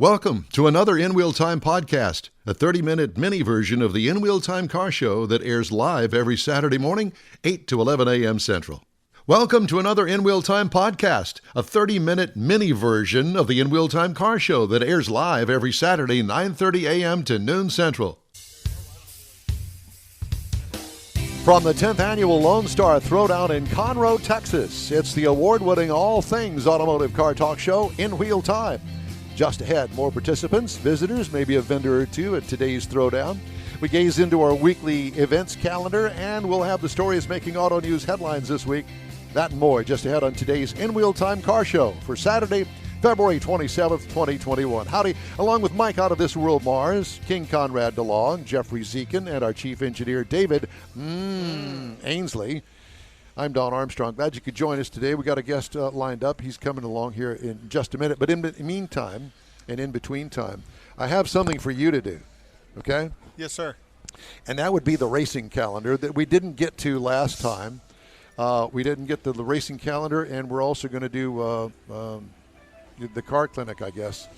Welcome to another In Wheel Time podcast, a 30-minute mini version of the In Wheel Time car show that airs live every Saturday morning, 8 to 11 a.m. Central. Welcome to another In Wheel Time podcast, a 30-minute mini version of the In Wheel Time car show that airs live every Saturday, 9:30 a.m. to noon Central. From the 10th Annual Lone Star Throwdown in Conroe, Texas, it's the award-winning all things automotive car talk show, In Wheel Time. Just ahead, more participants, visitors, maybe a vendor or two at today's Throwdown. We gaze into our weekly events calendar, and we'll have the stories making auto news headlines this week. That and more just ahead on today's In Wheel Time car show for Saturday, February 27th, 2021. Howdy, along with Mike out of this world Mars, King Conrad DeLong, Jeffrey Zekin, and our chief engineer, David Ainsley. I'm Don Armstrong. Glad you could join us today. We got a guest lined up. He's coming along here in just a minute. But in the meantime, and in between time, I have something for you to do. Okay? Yes, sir. And that would be the racing calendar that we didn't get to last time. We didn't get to the racing calendar, and we're also going to do the car clinic, I guess.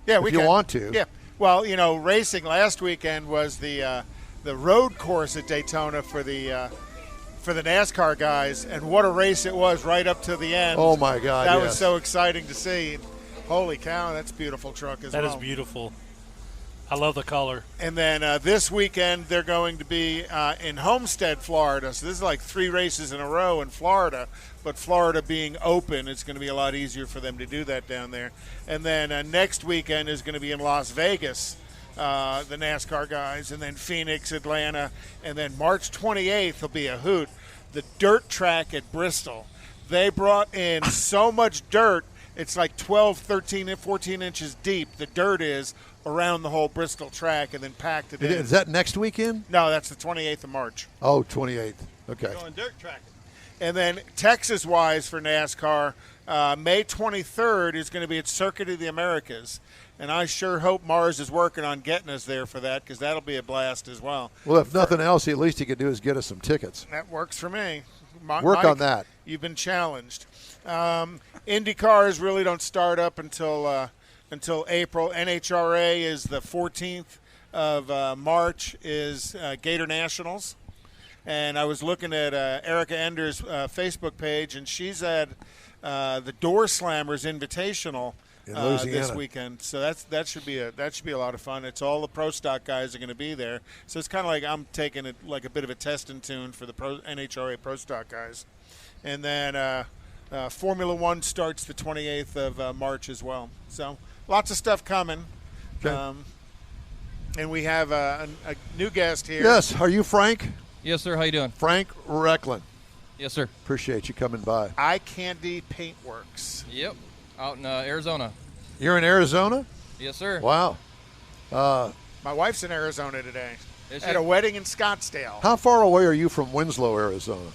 Yeah, if you want to. Yeah. Well, you know, racing last weekend was the road course at Daytona for the NASCAR guys, and what a race it was right up to the end. Oh, my God, That yes. was so exciting to see. Holy cow, that's a beautiful truck as well. That is beautiful. I love the color. And then this weekend they're going to be in Homestead, Florida. So this is like 3 races in a row in Florida. But Florida being open, it's going to be a lot easier for them to do that down there. And then next weekend is going to be in Las Vegas, the NASCAR guys. And then Phoenix, Atlanta. And then March 28th will be a hoot. The dirt track at Bristol. They brought in so much dirt. It's like 12, 13, 14 inches deep. The dirt is around the whole Bristol track and then packed it in. Is that next weekend? No, that's the 28th of March. Oh, 28th. Okay. Going dirt tracking. And then Texas-wise for NASCAR, May 23rd is going to be at Circuit of the Americas. And I sure hope Mars is working on getting us there for that, because that'll be a blast as well. Well, if nothing else, at least he could do is get us some tickets. That works for me. Work on that. You've been challenged. Indy cars really don't start up until April. NHRA is the 14th of March is Gator Nationals. And I was looking at Erica Ender's Facebook page, and she's at the Door Slammers Invitational this weekend. So that should be a lot of fun. It's all the Pro Stock guys are going to be there. So it's kind of like I'm taking it like a bit of a testing tune for the NHRA Pro Stock guys. And then Formula One starts the 28th of March as well. So lots of stuff coming. Okay. And we have a new guest here. Yes. Are you Frank? Yes, sir. How you doing? Frank Rechlin. Yes, sir. Appreciate you coming by. IKandy Paintworks. Yep. Out in Arizona. You're in Arizona? Yes, sir. Wow. My wife's in Arizona today Is she? at a wedding in Scottsdale. How far away are you from Winslow, Arizona?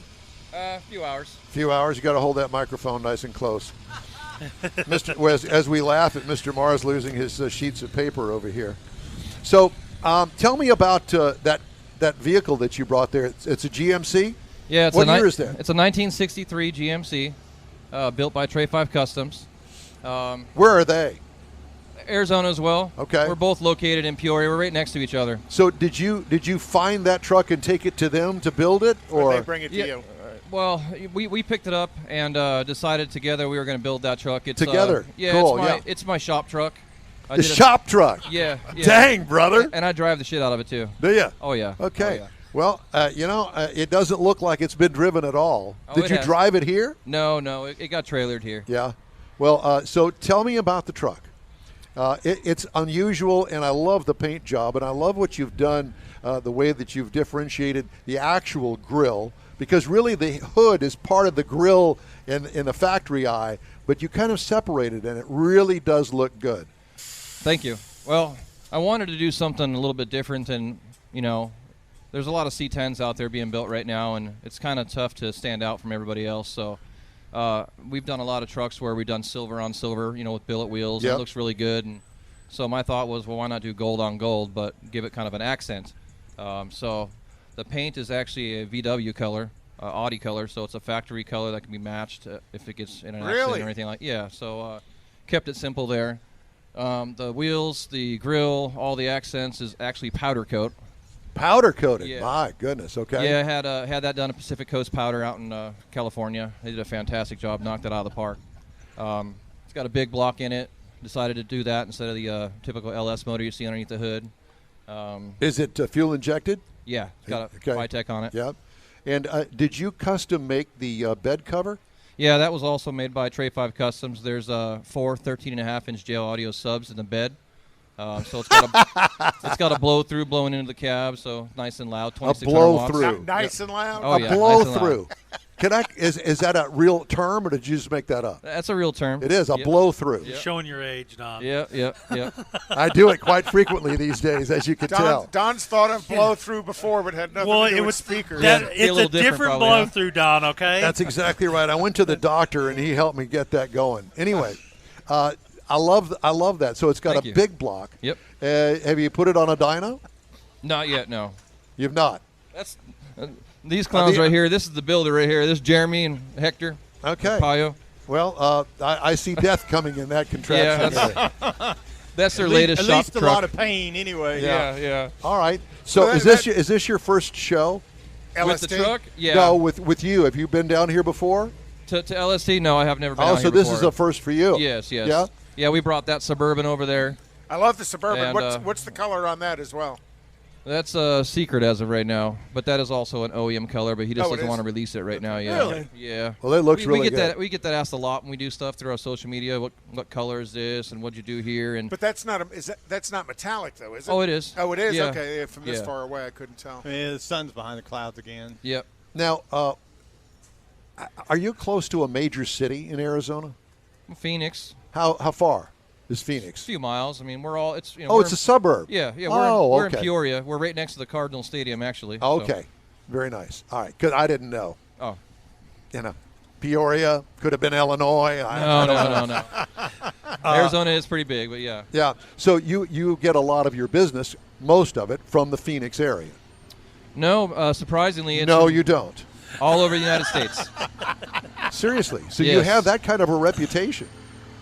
A few hours. A few hours. You got to hold that microphone nice and close. As we laugh at Mr. Mars losing his sheets of paper over here. So tell me about that vehicle that you brought there. It's a GMC? Yeah. What year is that? It's a 1963 GMC built by Trey 5 Customs. Where are they? Arizona as well. Okay. We're both located in Peoria. We're right next to each other. So did you find that truck and take it to them to build it? Or they bring it to you? Well, we picked it up and decided together we were going to build that truck. It's, together? Yeah, cool, it's my shop truck. The shop truck? Yeah. Dang, brother. And I drive the shit out of it, too. Do you? Oh, yeah. Okay. Oh, yeah. Well, it doesn't look like it's been driven at all. Oh, Did you drive it here? No, it got trailered here. Yeah. Well, so tell me about the truck. It's unusual, and I love the paint job, and I love what you've done, the way that you've differentiated the actual grill, because really the hood is part of the grill in the factory eye, but you kind of separate it, and it really does look good. Thank you. Well, I wanted to do something a little bit different, and, there's a lot of C10s out there being built right now, and it's kind of tough to stand out from everybody else, so we've done a lot of trucks where we've done silver on silver, with billet wheels. Yep. It looks really good, and so my thought was, well, why not do gold on gold, but give it kind of an accent. So the paint is actually a VW color, Audi color, so it's a factory color that can be matched if it gets in an accident or anything like. Yeah, so kept it simple there. The wheels, the grill, all the accents is actually powder coat. Powder coated. Yeah. My goodness. Okay. Yeah, I had that done at Pacific Coast Powder out in California. They did a fantastic job, knocked it out of the park. It's got a big block in it. Decided to do that instead of the typical LS motor you see underneath the hood. Is it fuel injected? Yeah, it's got a Vitec on it. Yep. And did you custom make the bed cover? Yeah, that was also made by Tray 5 Customs. There's 4 13.5-inch JL audio subs in the bed. So it's got a blow-through blowing into the cab, so nice and loud, 2600 watts. blow-through. Nice and loud. Oh, yeah, A blow-through. nice and loud. Is that a real term, or did you just make that up? That's a real term. It is a Yep. blow-through. You're showing your age, Don. Yeah. I do it quite frequently these days, as you can tell. Don's thought of blow-through before, but had nothing to do with speakers. It's little a different different probably, huh? blow-through, Don, okay? That's exactly right. I went to the doctor, and he helped me get that going. Anyway, I love that. So it's got Thank a you. big block. Yep. Have you put it on a dyno? Not yet, no. You've not. That's these clowns right here. This is the builder right here. This is Jeremy and Hector. Okay. Payo. Well, I see death coming in that contraption. Yeah, that's their latest at shop least truck. a lot of pain anyway. Yeah. All right. So Well, is this your first show? With the truck? Yeah. No, with you. Have you been down here before? To LST? No, I have never been Oh, out so here this before. is a first for you. Yes. Yeah. Yeah, we brought that Suburban over there. I love the Suburban. And, What's the color on that as well? That's a secret as of right now, but that is also an OEM color, but he just Oh, it doesn't is? want to release it right now. Yeah. Really? Yeah. Well, it looks really we get good. that we get that asked a lot when we do stuff through our social media. What color is this, and what'd you do here? And But that's not that's not metallic though, is it? oh, it is. Oh, it is. Yeah. Okay, yeah, from this Yeah. far away, I couldn't tell. Yeah, the sun's behind the clouds again. Yep. Now, are you close to a major city in Arizona? Phoenix, How far is a Phoenix? few miles. I mean, we're all. It's Oh, it's a suburb. Yeah. Oh, We're in okay. Peoria. We're right next to the Cardinal Stadium, actually. Oh, so- okay. Very nice. All right, because I didn't know. Oh. Peoria could have been Illinois. No. Arizona is pretty big, but yeah. Yeah. So you get a lot of your business, most of it, from the Phoenix area. No, surprisingly, it's No, you don't. all over the United States. Seriously. So you Yes. have that kind of a reputation.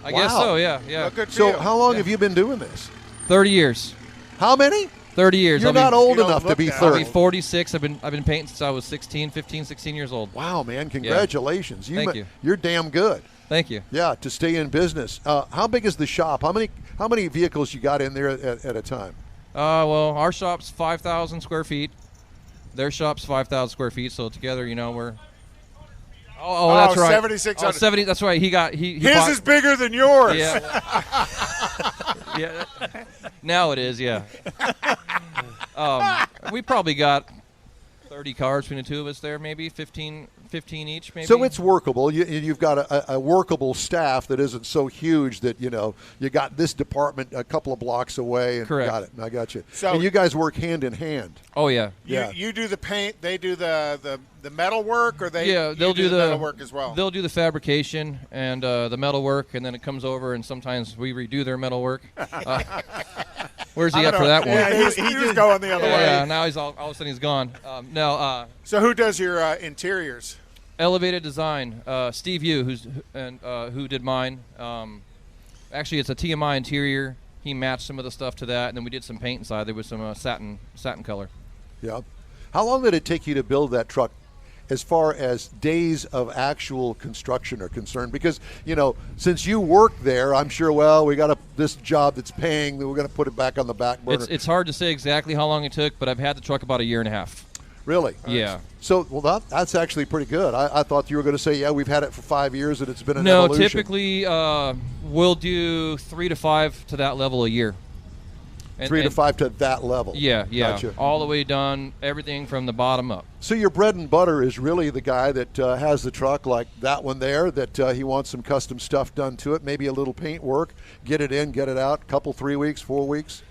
I guess Wow. so. Yeah. Well, good for So you. how long have you been doing this? 30 years. How many? 30 years. You're I'll be- not old you don't enough to look be that I'll 30. be 46. I've been painting since I was 15, 16 years old. Wow, man! Congratulations. Thank you. You're damn good. Thank you. Yeah, to stay in business. How big is the shop? How many vehicles you got in there at a time? Well, our shop's 5,000 square feet. Their shop's 5,000 square feet. So together, we're. Oh, that's right. 7,600. 70. That's right. He His bought, is bigger than yours. Yeah. Yeah. Now it is. Yeah. We probably got 30 cars between the two of us there, maybe 15 each, maybe. So it's workable. You've got a workable staff that isn't so huge that you got this department a couple of blocks away. And Correct. Got it. I got you. So- and you guys work hand in hand. Oh yeah. You do the paint, they do the metal work, or Yeah, they'll you do the metal work as well. They'll do the fabrication and the metal work, and then it comes over, and sometimes we redo their metal work. Where's he at for that one? Yeah, he was going the other way. Yeah, now he's all of a sudden he's gone. So who does your interiors? Elevated Design. Steve Yu, who did mine. Actually, it's a TMI interior. He matched some of the stuff to that, and then we did some paint inside. There was some satin color. Yeah. How long did it take you to build that truck? As far as days of actual construction are concerned, because since you work there, I'm sure. Well, we got this job that's paying. We're going to put it back on the back burner. It's hard to say exactly how long it took, but I've had the truck about a year and a half. Really? Yeah. So, that's actually pretty good. I thought you were going to say, we've had it for 5 years and it's been an No, evolution. typically we'll do 3 to 5 to that level a year. 3 to 5 to that level. Yeah. Gotcha. All the way done, everything from the bottom up. So your bread and butter is really the guy that has the truck like that one there, that he wants some custom stuff done to it, maybe a little paint work, get it in, get it out, couple, 3 weeks, 4 weeks.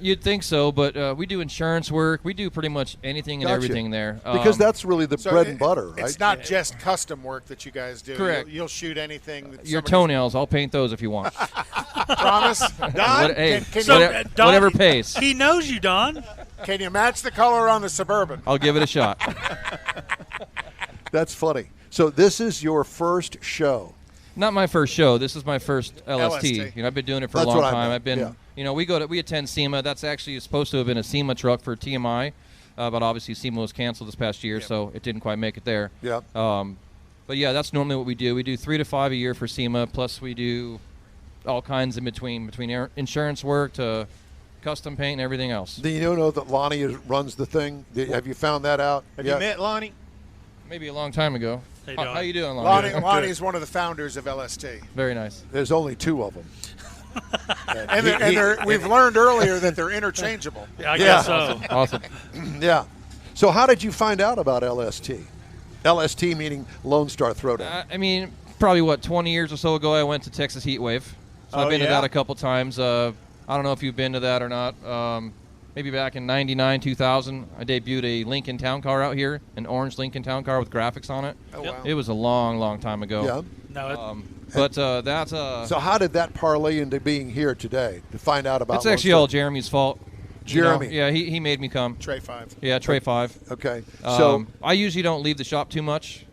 You'd think so, but we do insurance work. We do pretty much anything and Gotcha. everything there. Because that's really the So bread and butter, right? It's not just custom work that you guys do. Correct. You'll shoot anything. That your somebody's- toenails. I'll paint those if you want. Promise. Don, Hey, can So, you, Don, whatever pays. He knows you, Don. can you match the color on the Suburban? I'll give it a shot. That's funny. So this is your first show. Not my first show. This is my first LST. LST. You know, I've been doing it for That's a long what I time. meant, I've been, yeah. you know, we attend SEMA. That's actually supposed to have been a SEMA truck for TMI, but obviously SEMA was canceled this past year, so it didn't quite make it there. Yeah. But yeah, that's normally what we do. We do 3 to 5 a year for SEMA, plus we do all kinds in between insurance work to custom paint and everything else. Do you know that Lonnie runs the thing? Have you found that out? Have you met Lonnie? Maybe a long time ago. Hey, How you doing, Lonnie? Lonnie is one of the founders of LST. Very nice. There's only 2 of them. We've learned earlier that they're interchangeable. Yeah, I guess so. Awesome. Yeah. So how did you find out about LST? LST meaning Lone Star Throwdown. I mean, probably 20 years or so ago, I went to Texas Heat Wave. So I've been to that a couple times. I don't know if you've been to that or not. Maybe back in 99, 2000, I debuted a Lincoln Town Car out here, an orange Lincoln Town Car with graphics on it. Oh, wow. It was a long, long time ago. Yeah. No, But that's So how did that parlay into being here today to find out about? it's actually all Jeremy's fault. You know? Jeremy. Yeah, he made me come. Tray 5. Yeah, Tray 5. Okay. So I usually don't leave the shop too much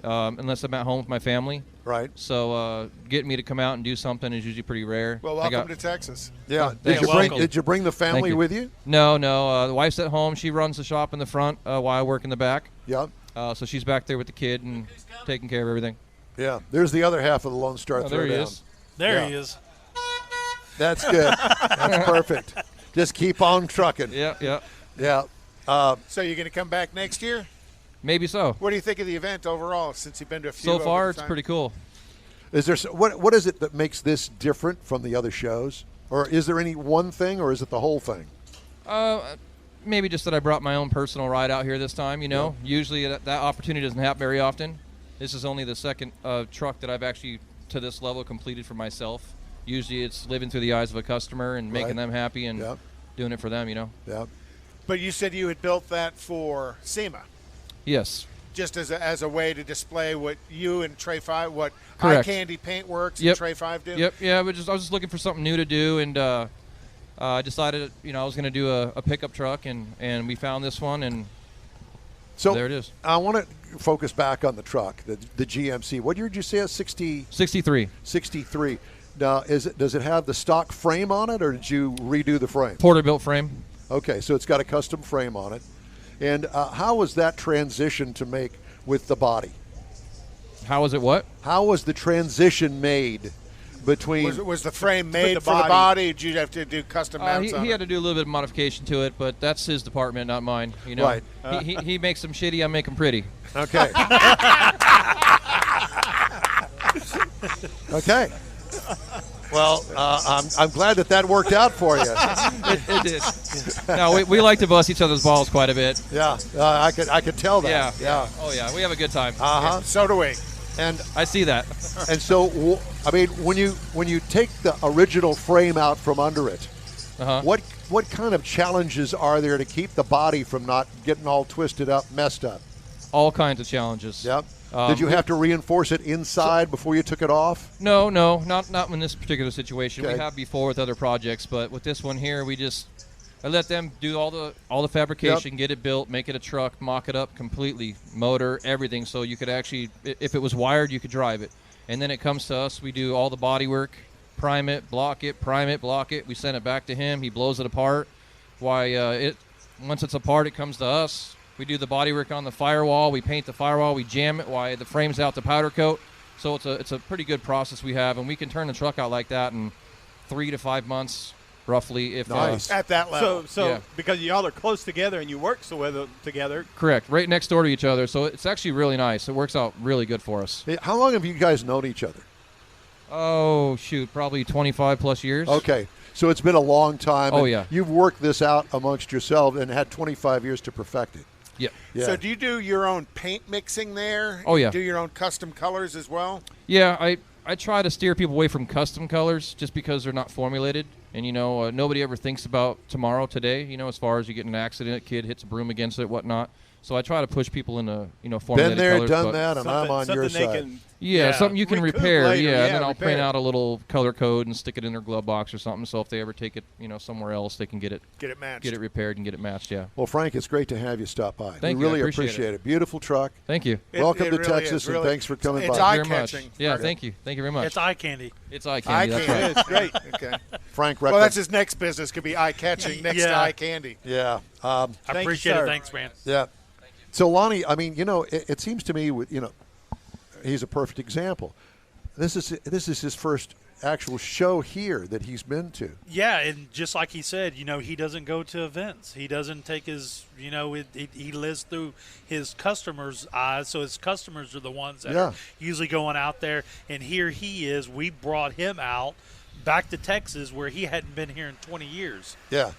unless I'm at home with my family. right. So getting me to come out and do something is usually pretty rare. Well, welcome to Texas. Yeah. Thank Did you bring the family Thank you. with you? No. The wife's at home. She runs the shop in the front while I work in the back. Yeah. So she's back there with the kid and taking care of everything. Yeah. There's the other half of the Lone Star Oh, there he Throwdown. is. there Yeah. he is. That's good. That's perfect. Just keep on trucking. Yeah. Yeah. So you're going to come back next year? Maybe so. What do you think of the event overall since you've been to a few? So over far, the it's time? pretty cool. Is there what is it that makes this different from the other shows, or is there any one thing, or is it the whole thing? Maybe just that I brought my own personal ride out here this time. You know, usually that opportunity doesn't happen very often. This is only the second truck that I've actually to this level completed for myself. Usually, it's living through the eyes of a customer and making Right. them happy and Yeah. doing it for them. You know. Yeah. But you said you had built that for SEMA, Yes. just as a way to display what you and Tray 5, what Correct. IKandy Paintworks Yep. and Tray 5 do? Yep. Yeah. I was just looking for something new to do, and I decided, I was going to do a pickup truck, and we found this one, and So there it is. I want to focus back on the truck, the GMC. What year did you say? It's 63 63. Now, does it have the stock frame on it, or did you redo the frame? Porter-built frame. Okay, so it's got a custom frame on it. And how was that transition to make with the body? How was it? What? How was the transition made between? Was the frame made the for the body. body? Did you have to do custom mounts on He it? had to do a little bit of modification to it, but that's his department, not mine. You know, Right. He makes them shitty. I make them pretty. Okay. Okay. Well, I'm glad that worked out for you. It did. No, we like to bust each other's balls quite a bit. Yeah, I could tell that. Yeah. Oh yeah, we have a good time. So do we. And I see that. so I mean, when you take the original frame out from under it, Uh-huh. what kind of challenges are there to keep the body from not getting all twisted up, messed up? All kinds of challenges. Yep. Did you have to reinforce it inside before you took it off? No, not in this particular situation. Okay. We have before with other projects, but with this one here, I let them do all the fabrication, get it built, make it a truck, mock it up completely, motor, everything, so you could actually, if it was wired, you could drive it. And then it comes to us, we do all the body work, prime it, block it, block it. We send it back to him. He blows it apart. Once it's apart, it comes to us. We do the body work on the firewall. We paint the firewall. We jam it. The frame's out to powder coat. So it's a pretty good process we have, and we can turn the truck out like that in 3 to 5 months, roughly. If Nice. At that level. So Yeah. because y'all are close together and you work so well together, correct, right next door to each other. So it's actually really nice. It works out really good for us. Hey, how long have you guys known each other? Oh shoot, probably 25 plus years. Okay, so it's been a long time. Oh, and yeah. You've worked this out amongst yourselves and had 25 years to perfect it. Yep. Yeah. So do you do your own paint mixing there? Oh, yeah. Do your own custom colors as well? Yeah, I try to steer people away from custom colors just because they're not formulated. And, nobody ever thinks about today, as far as you get in an accident, a kid hits a broom against it, whatnot. So I try to push people into formulated Been there, colors. done but that, and I'm on your side. Yeah, something you can recoup repair. later. Yeah, and then I'll repair. print out a little color code and stick it in their glove box or something. So if they ever take it, somewhere else, they can get it matched. get it repaired and get it matched. Yeah. Well, Frank, it's great to have you stop by. Thank we you. I really appreciate it. Beautiful truck. Thank you. Welcome it to really Texas, is, really. and thanks for coming It's by. Very much. eye-catching. Yeah, thank you. Thank you very much. It's eye candy. It's eye candy. That's right. It's great. Okay. Frank Rechlin. Well, that's his next business. Could be eye-catching next to Yeah. eye candy. Yeah. I Thank you, appreciate sir. it. Thanks, man. Yeah. So, Lonnie, I mean, it seems to me, he's a perfect example. This is his first actual show here that he's been to. Yeah, and just like he said, he doesn't go to events. He doesn't take his, he lives through his customers' eyes. So his customers are the ones that are usually going out there. And here he is. We brought him out back to Texas where he hadn't been here in 20 years. Yeah.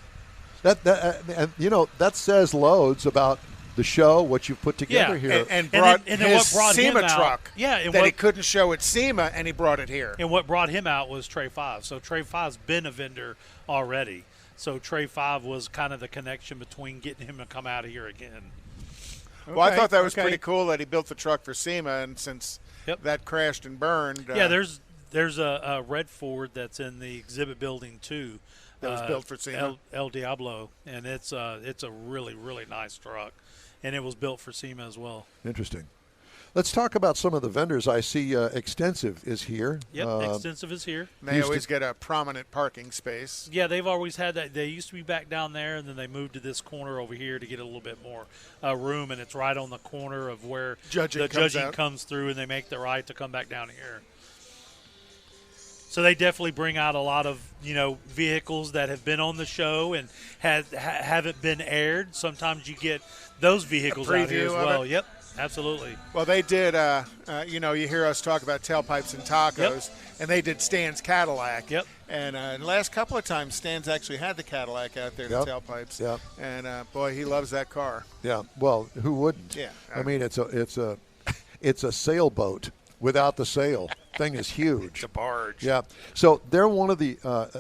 That says loads about the show, what you've put together here. And brought then his what brought SEMA him out- truck Yeah, and that he what- couldn't show at SEMA, and he brought it here. And what brought him out was Trey 5. So Trey 5's been a vendor already. So Trey 5 was kind of the connection between getting him to come out of here again. Well, I thought that was okay. pretty cool that he built the truck for SEMA, and since that crashed and burned. Yeah, there's a red Ford that's in the exhibit building too. That was built for SEMA. El Diablo, and it's a really, really nice truck. And it was built for SEMA as well. Interesting. Let's talk about some of the vendors. I see Extensive is here. Yep, Extensive is here. They always get a prominent parking space. Yeah, they've always had that. They used to be back down there, and then they moved to this corner over here to get a little bit more room, and it's right on the corner of where Judging comes through, and they make the right to come back down here. So they definitely bring out a lot of vehicles that have been on the show and haven't been aired. Sometimes you get those vehicles out here as well. Yep, absolutely. Well, they did. You hear us talk about tailpipes and tacos, and they did Stan's Cadillac. Yep. And the last couple of times, Stan's actually had the Cadillac out there, the tailpipes. Yep. And boy, he loves that car. Yeah. Well, who wouldn't? Yeah. I mean, it's a sailboat without the sail. Thing is huge. It's a barge. Yeah. So they're one of the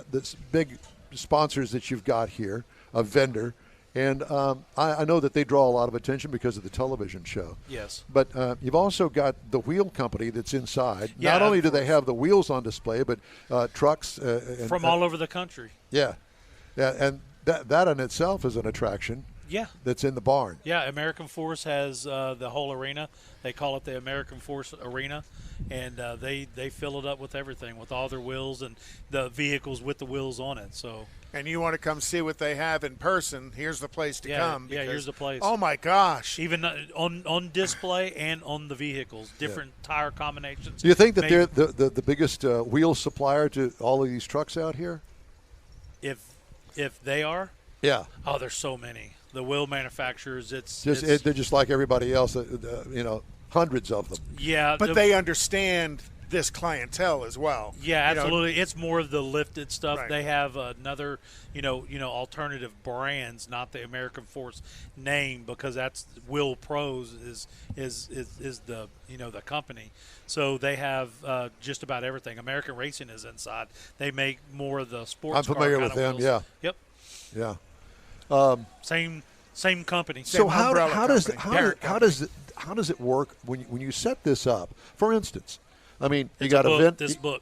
this big sponsors that you've got here, a vendor. And I know that they draw a lot of attention because of the television show. Yes. But you've also got the wheel company that's inside. Yeah, Not only do they have the wheels on display, but trucks. From all over the country. Yeah. Yeah, and that in itself is an attraction. Yeah. That's in the barn. Yeah, American Force has the whole arena. They call it the American Force Arena, and they fill it up with everything, with all their wheels and the vehicles with the wheels on it. So. And you want to come see what they have in person, here's the place to come. Yeah, here's the place. Oh, my gosh. Even on display and on the vehicles, different tire combinations. Do you think that they're the biggest wheel supplier to all of these trucks out here? If they are? Yeah. Oh, there's so many. The wheel manufacturers, they're just like everybody else, hundreds of them. Yeah. But they understand this clientele as well. Yeah, absolutely. It's more of the lifted stuff. Right. They have another, alternative brands, not the American Force name, because that's Will Pros is the the company. So they have just about everything. American Racing is inside. They make more of the sports. I'm familiar car with kind of them. wheels. Yeah. Yep. Yeah. Same company. So how does it work when you set this up? For instance, I mean, you got this book.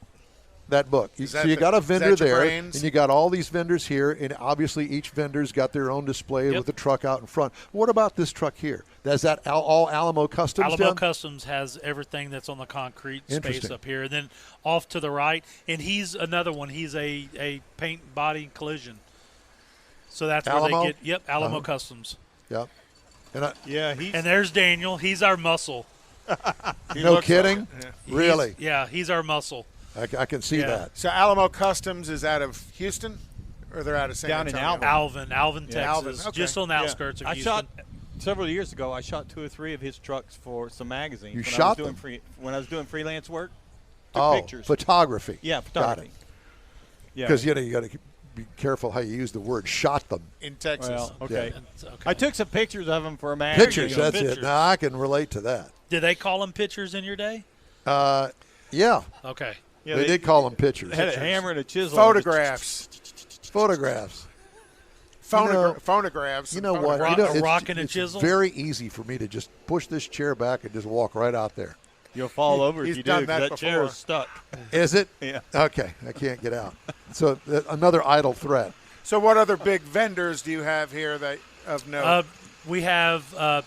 That book. So you got a vendor there, and you got all these vendors here, and obviously each vendor's got their own display with the truck out in front. What about this truck here? Is that all Alamo Customs? Alamo Customs has everything that's on the concrete space up here, and then off to the right, and he's another one. He's a paint, body, collision. So that's Alamo? where they get. Alamo Customs. Yep. And there's Daniel. He's our muscle. No kidding? Really? He's our muscle. I can see that. So Alamo Customs is out of Houston, or they're out of San Antonio? Alvin, Texas, Alvin, okay. just on the outskirts of Houston. Several years ago, I shot 2 or 3 of his trucks for some magazines. You shot them? When I was doing freelance work. Took pictures. Photography. Yeah, photography. Because you got to be careful how you use the word "shot them" in Texas. Well, okay. Yeah. I took some pictures of them for a magazine. Pictures, that's it. Now I can relate to that. Did they call them pictures in your day? Yeah. Okay. Yeah, they did call them pictures. They had a hammer and a chisel. Photographs. phonographs. You know what? A rock and a it's chisel. very easy for me to just push this chair back and just walk right out there. You'll fall over if He's you done do, that 'cause that chair before. is stuck. Is it? Yeah. Okay, I can't get out. So another idle threat. So what other big vendors do you have here that of note? We have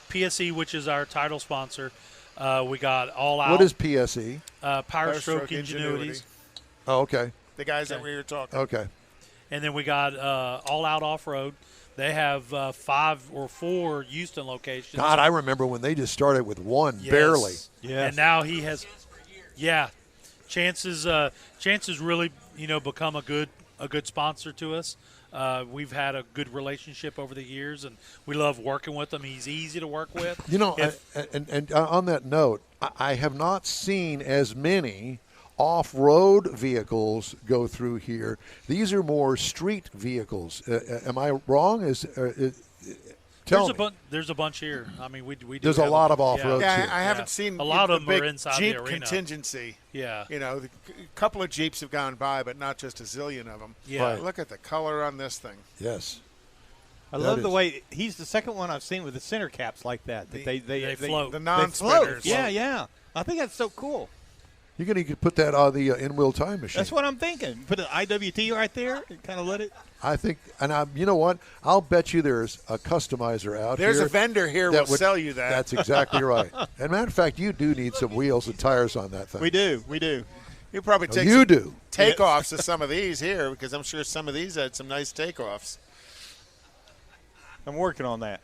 PSE, which is our title sponsor. We got All Out. What is PSE? Power Stroke Ingenuities. Oh, okay. The guys that we were talking. Okay. And then we got All Out Off-Road. They have 5 or 4 Houston locations. God, I remember when they just started with one, Yes. barely. Yes. And now he has, Chance's really, become a good sponsor to us. We've had a good relationship over the years, and we love working with him. He's easy to work with. And on that note, I have not seen as many off-road vehicles go through here. These are more street vehicles. Am I wrong? Tell me. There's a bunch here. I mean, we do. There's a lot of off-road. Yeah, too. I haven't seen a lot the of them are big inside Jeep the arena. contingency. Yeah. A couple of Jeeps have gone by, but not just a zillion of them. Yeah. Right. Look at the color on this thing. Yes. I love the way he's the second one I've seen with the center caps like that. They float. The They non-spinners. float. Yeah. I think that's so cool. You're going to put that on the in-wheel time machine. That's what I'm thinking. Put an IWT right there and kind of let it. I think, and you know what? I'll bet you there's a customizer out There's here. a vendor here that will would sell you that. That's exactly right. And matter of fact, you do need some wheels and tires on that thing. We do. You probably take You some do. takeoffs of some of these here, because I'm sure some of these had some nice takeoffs. I'm working on that.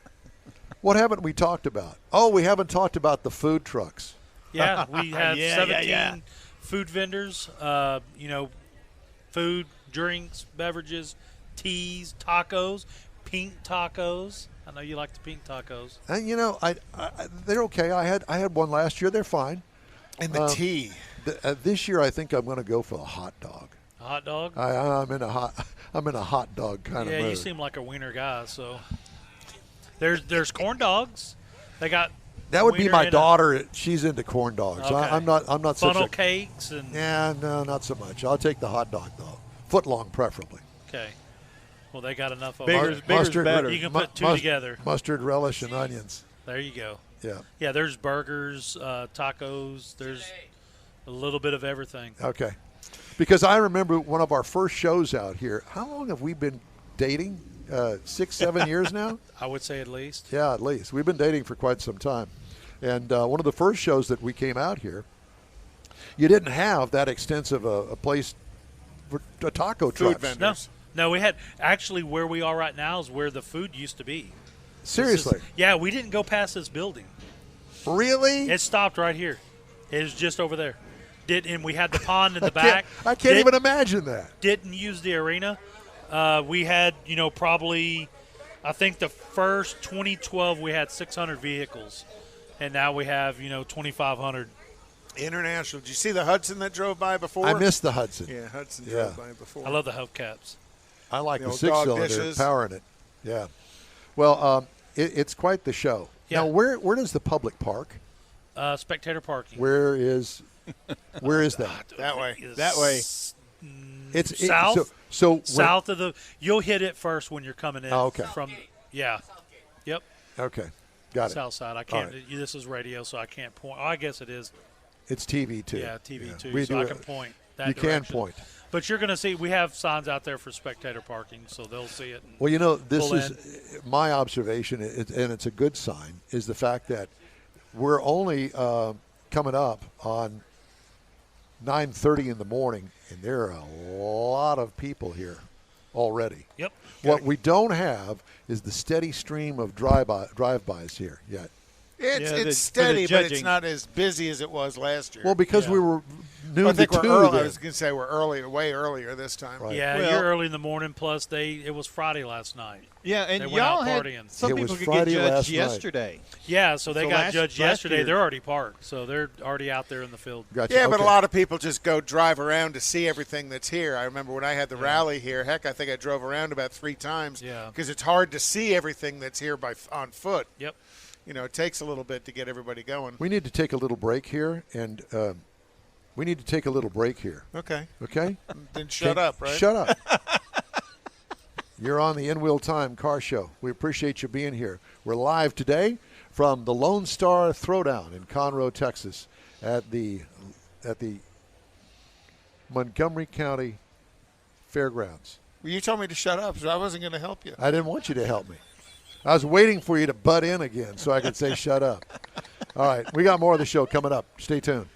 What haven't we talked about? Oh, we haven't talked about the food trucks. Yeah, we have Yeah, 17 yeah. food vendors, food, drinks, beverages, teas, tacos, pink tacos. I know you like the pink tacos. And I they're okay. I had one last year. They're fine. And the tea. This year, I think I'm going to go for a hot dog. A hot dog? I'm in a hot dog kind of mood. Yeah, you seem like a wiener guy. So there's corn dogs. They got That would be wiener my in daughter. She's into corn dogs. Okay. I'm not such funnel a cakes and Yeah, no, not so much. I'll take the hot dog though, foot long preferably. okay. Well, they got enough of Bigger's it. Mustard- better. You can put two together. Mustard, relish, and onions. There you go. Yeah. Yeah, there's burgers, tacos. There's a little bit of everything. Okay. Because I remember one of our first shows out here. How long have we been dating? 6, 7 years now? I would say at least. Yeah, at least. We've been dating for quite some time. And one of the first shows that we came out here, you didn't have that extensive a place for taco trucks. vendors. No, we had actually where we are right now is where the food used to be. Seriously? Yeah, we didn't go past this building. Really? It stopped right here. It was just over there. And we had the pond in the back. I can't even imagine that. Didn't use the arena. We had, probably, I think the first 2012 we had 600 vehicles, and now we have 2,500. International. Did you see the Hudson that drove by before? I missed the Hudson. Yeah, Hudson drove by before. I love the hubcaps. I like The the old dog 6-cylinder dishes. power in it. Yeah. Well, it's quite the show. Yeah. Now, where does the public park? Spectator parking. Where is that? That way. That way. It's South. So South of the. You'll hit it first when you're coming in. Oh, okay. Yeah. Yep. Okay. Got it. South side. I can't. This is radio, so I can't point. Oh, I guess it is. It's TV too. Yeah, TV too. We So do I it. can point. That You can direction. point. But you're going to see. We have signs out there for spectator parking, so they'll see it. And Well, this pull is my observation, and it's a good sign, is the fact that we're only coming up on 9:30 in the morning, and there are a lot of people here already. Yep. What we don't have is the steady stream of drive-bys here yet. It's for steady, the but it's judging. not as busy as it was last year. Well, because we were noon I think to we're 2 early. then. I was going to say we're earlier, way earlier this time. Right. Yeah, Well- you're early in the morning. Plus, it was Friday last night. Yeah, and They went y'all out had partying. some It people was could Friday get last judged night. yesterday. Yeah, so they So got judged last yesterday. year- They're already parked, so they're already out there in the field. Gotcha. Yeah, but a Okay. lot of people just go drive around to see everything that's here. I remember when I had the rally here. Heck, I think I drove around about 3 times. Yeah. Because it's hard to see everything that's here on foot. Yep. It takes a little bit to get everybody going. We need to take a little break here, and Okay. Okay? Then shut up, right? Shut up. You're on the In-Wheel Time Car Show. We appreciate you being here. We're live today from the Lone Star Throwdown in Conroe, Texas, at the Montgomery County Fairgrounds. Well, you told me to shut up, so I wasn't going to help you. I didn't want you to help me. I was waiting for you to butt in again so I could say shut up. All right, we got more of the show coming up. Stay tuned.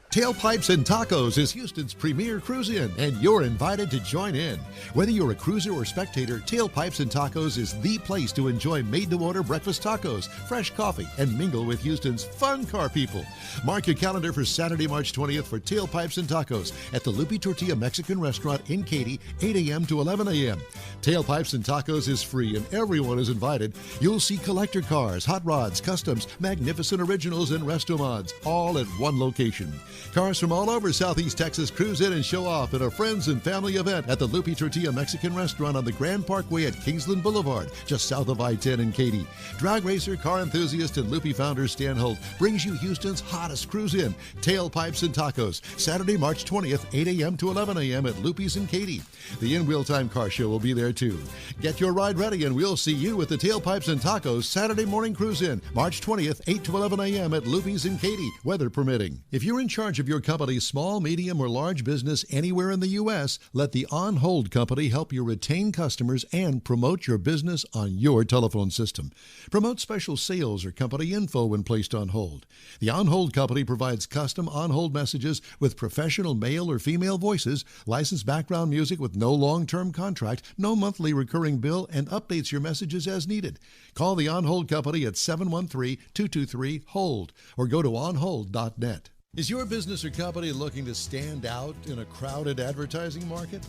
Tailpipes and Tacos is Houston's premier cruise-in, and you're invited to join in. Whether you're a cruiser or spectator, Tailpipes and Tacos is the place to enjoy made-to-order breakfast tacos, fresh coffee, and mingle with Houston's fun car people. Mark your calendar for Saturday, March 20th for Tailpipes and Tacos at the Lupi Tortilla Mexican Restaurant in Katy, 8 a.m. to 11 a.m. Tailpipes and Tacos is free, and everyone is invited. You'll see collector cars, hot rods, customs, magnificent originals, and resto mods, all at one location. Cars from all over Southeast Texas cruise in and show off at a friends and family event at the Lupi Tortilla Mexican Restaurant on the Grand Parkway at Kingsland Boulevard, just south of I-10 in Katy. Drag racer, car enthusiast, and Lupi founder Stan Holt brings you Houston's hottest cruise-in, Tailpipes and Tacos, Saturday, March 20th, 8 a.m. to 11 a.m. at Lupi's in Katy. The In-Wheel Time Car Show will be there too. Get your ride ready and we'll see you at the Tailpipes and Tacos Saturday morning cruise-in, March 20th, 8 to 11 a.m. at Lupi's in Katy, weather permitting. If you're in charge of your company's small, medium, or large business anywhere in the U.S., let the On Hold Company help you retain customers and promote your business on your telephone system. Promote special sales or company info when placed on hold. The On Hold Company provides custom on-hold messages with professional male or female voices, licensed background music with no long-term contract, no monthly recurring bill, and updates your messages as needed. Call the On Hold Company at 713-223-HOLD or go to onhold.net. Is your business or company looking to stand out in a crowded advertising market?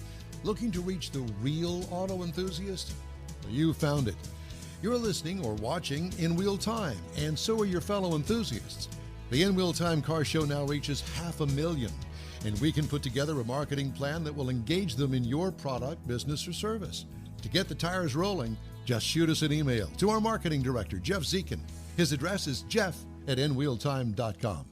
Looking to reach the real auto enthusiast? Well, you found it. You're listening or watching In-Wheel Time, and so are your fellow enthusiasts. The In-Wheel Time Car Show now reaches 500,000, and we can put together a marketing plan that will engage them in your product, business, or service. To get the tires rolling, just shoot us an email to our marketing director, Jeff Zekin. His address is jeff@nwheeltime.com.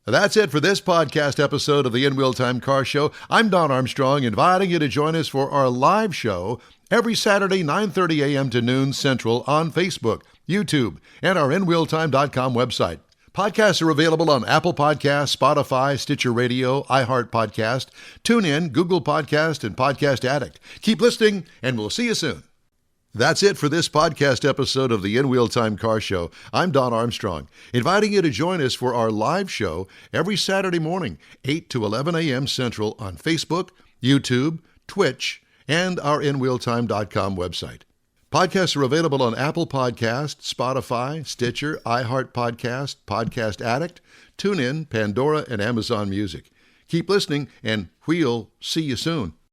That's it for this podcast episode of the In-Wheel Time Car Show. I'm Don Armstrong, inviting you to join us for our live show every Saturday, 9:30 a.m. to noon Central on Facebook, YouTube, and our InWheelTime.com website. Podcasts are available on Apple Podcasts, Spotify, Stitcher Radio, iHeart Podcast, TuneIn, Google Podcast, and Podcast Addict. Keep listening, and we'll see you soon. That's it for this podcast episode of the In-Wheel Time Car Show. I'm Don Armstrong, inviting you to join us for our live show every Saturday morning, 8 to 11 a.m. Central on Facebook, YouTube, Twitch, and our InWheelTime.com website. Podcasts are available on Apple Podcasts, Spotify, Stitcher, iHeart Podcast, Podcast Addict, TuneIn, Pandora, and Amazon Music. Keep listening, and we'll see you soon.